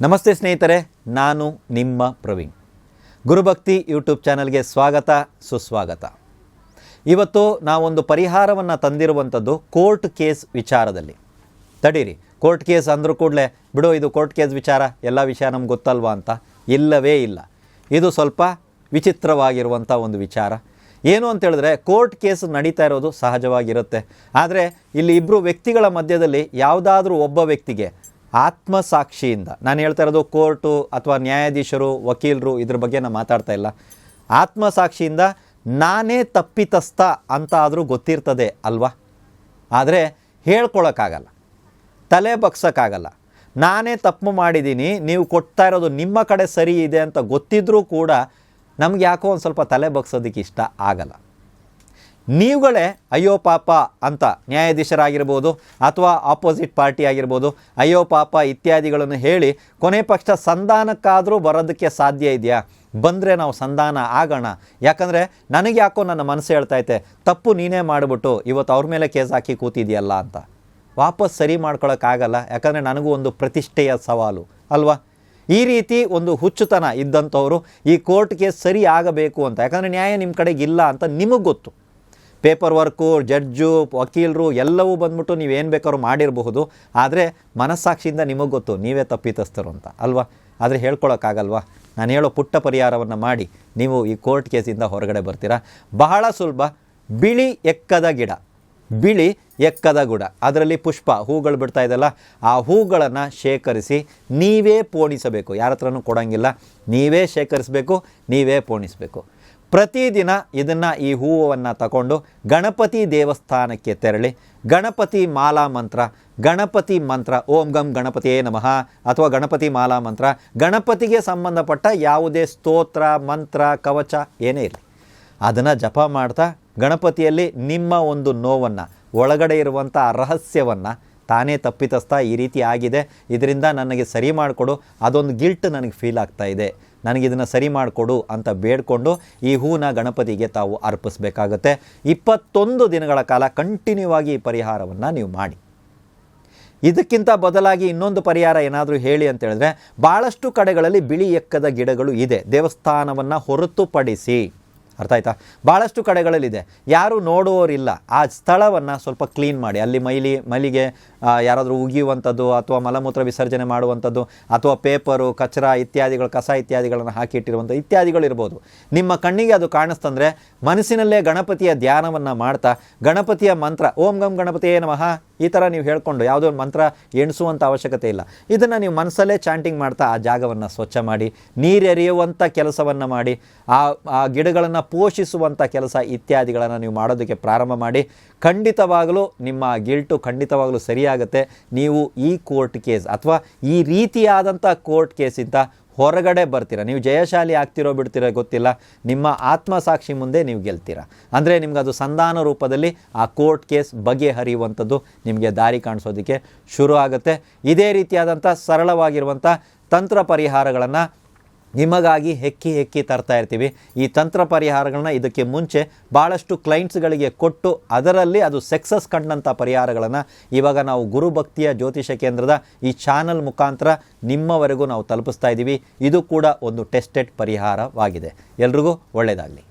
ನಮಸ್ತೆ ಸ್ನೇಹಿತರೆ, ನಾನು ನಿಮ್ಮ ಪ್ರವೀಣ್. ಗುರುಭಕ್ತಿ ಯೂಟ್ಯೂಬ್ ಚಾನಲ್ಗೆ ಸ್ವಾಗತ, ಸುಸ್ವಾಗತ. ಇವತ್ತು ನಾವೊಂದು ಪರಿಹಾರವನ್ನು ತಂದಿರುವಂಥದ್ದು ಕೋರ್ಟ್ ಕೇಸ್ ವಿಚಾರದಲ್ಲಿ. ತಡೀರಿ, ಕೋರ್ಟ್ ಕೇಸ್ ಅಂದರೂ ಕೂಡಲೇ ಬಿಡು, ಇದು ಕೋರ್ಟ್ ಕೇಸ್ ವಿಚಾರ, ಎಲ್ಲ ವಿಷಯ ನಮ್ಗೆ ಗೊತ್ತಲ್ವಾ ಅಂತ. ಇಲ್ಲವೇ ಇಲ್ಲ. ಇದು ಸ್ವಲ್ಪ ವಿಚಿತ್ರವಾಗಿರುವಂಥ ಒಂದು ವಿಚಾರ. ಏನು ಅಂತೇಳಿದ್ರೆ, ಕೋರ್ಟ್ ಕೇಸ್ ನಡೀತಾ ಇರೋದು ಸಹಜವಾಗಿರುತ್ತೆ. ಆದರೆ ಇಲ್ಲಿ ಇಬ್ಬರು ವ್ಯಕ್ತಿಗಳ ಮಧ್ಯದಲ್ಲಿ ಯಾವುದಾದ್ರೂ ಒಬ್ಬ ವ್ಯಕ್ತಿಗೆ ಆತ್ಮಸಾಕ್ಷಿಯಿಂದ, ನಾನು ಹೇಳ್ತಾ ಇರೋದು ಕೋರ್ಟು ಅಥವಾ ನ್ಯಾಯಾಧೀಶರು, ವಕೀಲರು ಇದ್ರ ಬಗ್ಗೆ ನಾನು ಮಾತಾಡ್ತಾ ಇಲ್ಲ. ಆತ್ಮಸಾಕ್ಷಿಯಿಂದ ನಾನೇ ತಪ್ಪಿತಸ್ಥ ಅಂತ ಆದರೂ ಗೊತ್ತಿರ್ತದೆ ಅಲ್ವಾ. ಆದರೆ ಹೇಳ್ಕೊಳಕ್ಕಾಗಲ್ಲ, ತಲೆ ಬಗ್ಸೋಕ್ಕಾಗಲ್ಲ. ನಾನೇ ತಪ್ಪು ಮಾಡಿದ್ದೀನಿ, ನೀವು ಕೊಡ್ತಾ ಇರೋದು ನಿಮ್ಮ ಕಡೆ ಸರಿ ಇದೆ ಅಂತ ಗೊತ್ತಿದ್ರೂ ಕೂಡ ನಮ್ಗೆ ಯಾಕೋ ಒಂದು ಸ್ವಲ್ಪ ತಲೆ ಬಗ್ಸೋದಕ್ಕೆ ಇಷ್ಟ ಆಗಲ್ಲ. ನೀವುಗಳೇ ಅಯ್ಯೋ ಪಾಪ ಅಂತ ನ್ಯಾಯಾಧೀಶರಾಗಿರ್ಬೋದು ಅಥವಾ ಆಪೋಸಿಟ್ ಪಾರ್ಟಿ ಆಗಿರ್ಬೋದು ಅಯ್ಯೋ ಪಾಪ ಇತ್ಯಾದಿಗಳನ್ನು ಹೇಳಿ ಕೊನೆ ಪಕ್ಷ ಸಂಧಾನಕ್ಕಾದರೂ ಬರೋದಕ್ಕೆ ಸಾಧ್ಯ ಇದೆಯಾ? ಬಂದರೆ ನಾವು ಸಂಧಾನ ಆಗೋಣ. ಯಾಕಂದರೆ ನನಗೆ ಯಾಕೋ ನನ್ನ ಮನಸ್ಸು ಹೇಳ್ತೈತೆ, ತಪ್ಪು ನೀನೇ ಮಾಡಿಬಿಟ್ಟು ಇವತ್ತು ಅವ್ರ ಮೇಲೆ ಕೇಸ್ ಹಾಕಿ ಕೂತಿದೆಯಲ್ಲ ಅಂತ. ವಾಪಸ್ ಸರಿ ಮಾಡ್ಕೊಳಕ್ಕಾಗಲ್ಲ, ಯಾಕಂದರೆ ನನಗೂ ಒಂದು ಪ್ರತಿಷ್ಠೆಯ ಸವಾಲು ಅಲ್ವಾ. ಈ ರೀತಿ ಒಂದು ಹುಚ್ಚುತನ ಇದ್ದಂಥವರು ಈ ಕೋರ್ಟ್ ಕೇಸ್ ಸರಿ ಆಗಬೇಕು ಅಂತ, ಯಾಕಂದರೆ ನ್ಯಾಯ ನಿಮ್ಮ ಕಡೆಗೆ ಇಲ್ಲ ಅಂತ ನಿಮಗೆ ಗೊತ್ತು. ಪೇಪರ್ ವರ್ಕು, ಜಡ್ಜು, ವಕೀಲರು ಎಲ್ಲವೂ ಬಂದ್ಬಿಟ್ಟು ನೀವೇನು ಬೇಕಾದ್ರೂ ಮಾಡಿರಬಹುದು. ಆದರೆ ಮನಸ್ಸಾಕ್ಷಿಯಿಂದ ನಿಮಗೆ ಗೊತ್ತು ನೀವೇ ತಪ್ಪಿತಸ್ಥರು ಅಂತ ಅಲ್ವಾ. ಆದರೆ ಹೇಳ್ಕೊಳಕ್ಕಾಗಲ್ವಾ? ನಾನು ಹೇಳೋ ಪುಟ್ಟ ಪರಿಹಾರವನ್ನು ಮಾಡಿ ನೀವು ಈ ಕೋರ್ಟ್ ಕೇಸಿಂದ ಹೊರಗಡೆ ಬರ್ತೀರಾ. ಬಹಳ ಸುಲಭ. ಬಿಳಿ ಎಕ್ಕದ ಗಿಡ, ಬಿಳಿ ಎಕ್ಕದ ಗುಡ, ಅದರಲ್ಲಿ ಪುಷ್ಪ ಹೂಗಳು ಬಿಡ್ತಾ ಇದೆಯಲ್ಲ, ಆ ಹೂಗಳನ್ನು ಶೇಖರಿಸಿ ನೀವೇ ಪೋಣಿಸಬೇಕು. ಯಾರ ಹತ್ರನೂ ಕೊಡೋಂಗಿಲ್ಲ, ನೀವೇ ಶೇಖರಿಸಬೇಕು, ನೀವೇ ಪೋಣಿಸಬೇಕು. ಪ್ರತಿದಿನ ಇದನ್ನು, ಈ ಹೂವನ್ನು ತಗೊಂಡು ಗಣಪತಿ ದೇವಸ್ಥಾನಕ್ಕೆ ತೆರಳಿ ಗಣಪತಿ ಮಾಲಾ ಮಂತ್ರ, ಗಣಪತಿ ಮಂತ್ರ, ಓಂ ಗಂ ಗಣಪತಿಯೇ ನಮಃ ಅಥವಾ ಗಣಪತಿ ಮಾಲಾ ಮಂತ್ರ, ಗಣಪತಿಗೆ ಸಂಬಂಧಪಟ್ಟ ಯಾವುದೇ ಸ್ತೋತ್ರ, ಮಂತ್ರ, ಕವಚ ಏನೇ ಇರಲಿ ಅದನ್ನು ಜಪ ಮಾಡ್ತಾ ಗಣಪತಿಯಲ್ಲಿ ನಿಮ್ಮ ಒಂದು ನೋವನ್ನು, ಒಳಗಡೆ ಇರುವಂಥ ರಹಸ್ಯವನ್ನು, ತಾನೇ ತಪ್ಪಿತಸ್ಥ ಈ ರೀತಿ ಆಗಿದೆ, ಇದರಿಂದ ನನಗೆ ಸರಿ ಮಾಡಿಕೊಡು, ಅದೊಂದು ಗಿಲ್ಟ್ ನನಗೆ ಫೀಲ್ ಆಗ್ತಾ ಇದೆ, ನನಗಿದನ್ನು ಸರಿ ಮಾಡಿಕೊಡು ಅಂತ ಬೇಡಿಕೊಂಡು ಈ ಹೂನ ಗಣಪತಿಗೆ ತಾವು ಅರ್ಪಿಸಬೇಕಾಗತ್ತೆ. 21 ದಿನಗಳ ಕಾಲ ಕಂಟಿನ್ಯೂ ಆಗಿ ಈ ಪರಿಹಾರವನ್ನು ನೀವು ಮಾಡಿ. ಇದಕ್ಕಿಂತ ಬದಲಾಗಿ ಇನ್ನೊಂದು ಪರಿಹಾರ ಏನಾದರೂ ಹೇಳಿ ಅಂತ ಹೇಳಿದ್ರೆ, ಭಾಳಷ್ಟು ಕಡೆಗಳಲ್ಲಿ ಬಿಳಿ ಎಕ್ಕದ ಗಿಡಗಳು ಇದೆ, ದೇವಸ್ಥಾನವನ್ನು ಹೊರತುಪಡಿಸಿ. ಅರ್ಥ ಆಯ್ತಾ? ಭಾಳಷ್ಟು ಕಡೆಗಳಲ್ಲಿದೆ, ಯಾರೂ ನೋಡುವವರಿಲ್ಲ. ಆ ಸ್ಥಳವನ್ನು ಸ್ವಲ್ಪ ಕ್ಲೀನ್ ಮಾಡಿ. ಅಲ್ಲಿ ಮೈಲಿಗೆ ಯಾರಾದರೂ ಉಗಿಯುವಂಥದ್ದು ಅಥವಾ ಮಲಮೂತ್ರ ವಿಸರ್ಜನೆ ಮಾಡುವಂಥದ್ದು ಅಥವಾ ಪೇಪರು, ಕಚರ ಇತ್ಯಾದಿಗಳು, ಕಸ ಇತ್ಯಾದಿಗಳನ್ನು ಹಾಕಿಟ್ಟಿರುವಂಥ ಇತ್ಯಾದಿಗಳಿರ್ಬೋದು. ನಿಮ್ಮ ಕಣ್ಣಿಗೆ ಅದು ಕಾಣಿಸ್ತಂದರೆ ಮನಸ್ಸಿನಲ್ಲೇ ಗಣಪತಿಯ ಧ್ಯಾನವನ್ನು ಮಾಡ್ತಾ ಗಣಪತಿಯ ಮಂತ್ರ, ಓಂ ಗಂ ಗಣಪತಿಯೇ ನಮಃ ಈ ಥರ ನೀವು ಹೇಳ್ಕೊಂಡು, ಯಾವುದೋ ಮಂತ್ರ ಎಣಿಸುವಂಥ ಅವಶ್ಯಕತೆ ಇಲ್ಲ. ಇದನ್ನು ನೀವು ಮನಸ್ಸಲ್ಲೇ ಚಾಂಟಿಂಗ್ ಮಾಡ್ತಾ ಆ ಜಾಗವನ್ನು ಸ್ವಚ್ಛ ಮಾಡಿ, ನೀರೆರೆಯುವಂಥ ಕೆಲಸವನ್ನು ಮಾಡಿ, ಆ ಗಿಡಗಳನ್ನು ಪೋಷಿಸುವಂಥ ಕೆಲಸ ಇತ್ಯಾದಿಗಳನ್ನು ನೀವು ಮಾಡೋದಕ್ಕೆ ಪ್ರಾರಂಭ ಮಾಡಿ. ಖಂಡಿತವಾಗಲೂ ನಿಮ್ಮ ಗಿಲ್ಟು ಖಂಡಿತವಾಗಲೂ ಸರಿಯಾಗುತ್ತೆ. ನೀವು ಈ ಕೋರ್ಟ್ ಕೇಸ್ ಅಥವಾ ಈ ರೀತಿಯಾದಂಥ ಕೋರ್ಟ್ ಕೇಸಿಂದ ಹೊರಗಡೆ ಬರ್ತೀರ. ನೀವು ಜಯಶಾಲಿ ಆಗ್ತಿರೋ ಬಿಡ್ತಿರೋ ಗೊತ್ತಿಲ್ಲ, ನಿಮ್ಮ ಆತ್ಮಸಾಕ್ಷಿ ಮುಂದೆ ನೀವು ಗೆಲ್ತೀರ. ಅಂದರೆ ನಿಮ್ಗೆ ಅದು ಸಂಧಾನ ರೂಪದಲ್ಲಿ ಆ ಕೋರ್ಟ್ ಕೇಸ್ ಬಗೆಹರಿಯುವಂಥದ್ದು ನಿಮಗೆ ದಾರಿ ಕಾಣಿಸೋದಕ್ಕೆ ಶುರು ಆಗುತ್ತೆ. ಇದೇ ರೀತಿಯಾದಂಥ ಸರಳವಾಗಿರುವಂಥ ತಂತ್ರ ಪರಿಹಾರಗಳನ್ನು ನಿಮಗಾಗಿ ಹೆಕ್ಕಿ ತರ್ತಾ ಇರ್ತೀವಿ. ಈ ತಂತ್ರ ಪರಿಹಾರಗಳನ್ನ ಇದಕ್ಕೆ ಮುಂಚೆ ಭಾಳಷ್ಟು ಕ್ಲೈಂಟ್ಸ್ಗಳಿಗೆ ಕೊಟ್ಟು ಅದರಲ್ಲಿ ಅದು ಸಕ್ಸಸ್ ಕಂಡಂಥ ಪರಿಹಾರಗಳನ್ನು ಇವಾಗ ನಾವು ಗುರುಭಕ್ತಿಯ ಜ್ಯೋತಿಷ ಕೇಂದ್ರದ ಈ ಚಾನಲ್ ಮುಖಾಂತರ ನಿಮ್ಮವರೆಗೂ ನಾವು ತಲುಪಿಸ್ತಾ ಇದ್ದೀವಿ. ಇದು ಕೂಡ ಒಂದು ಟೆಸ್ಟೆಡ್ ಪರಿಹಾರವಾಗಿದೆ. ಎಲ್ರಿಗೂ ಒಳ್ಳೆಯದಾಗಲಿ.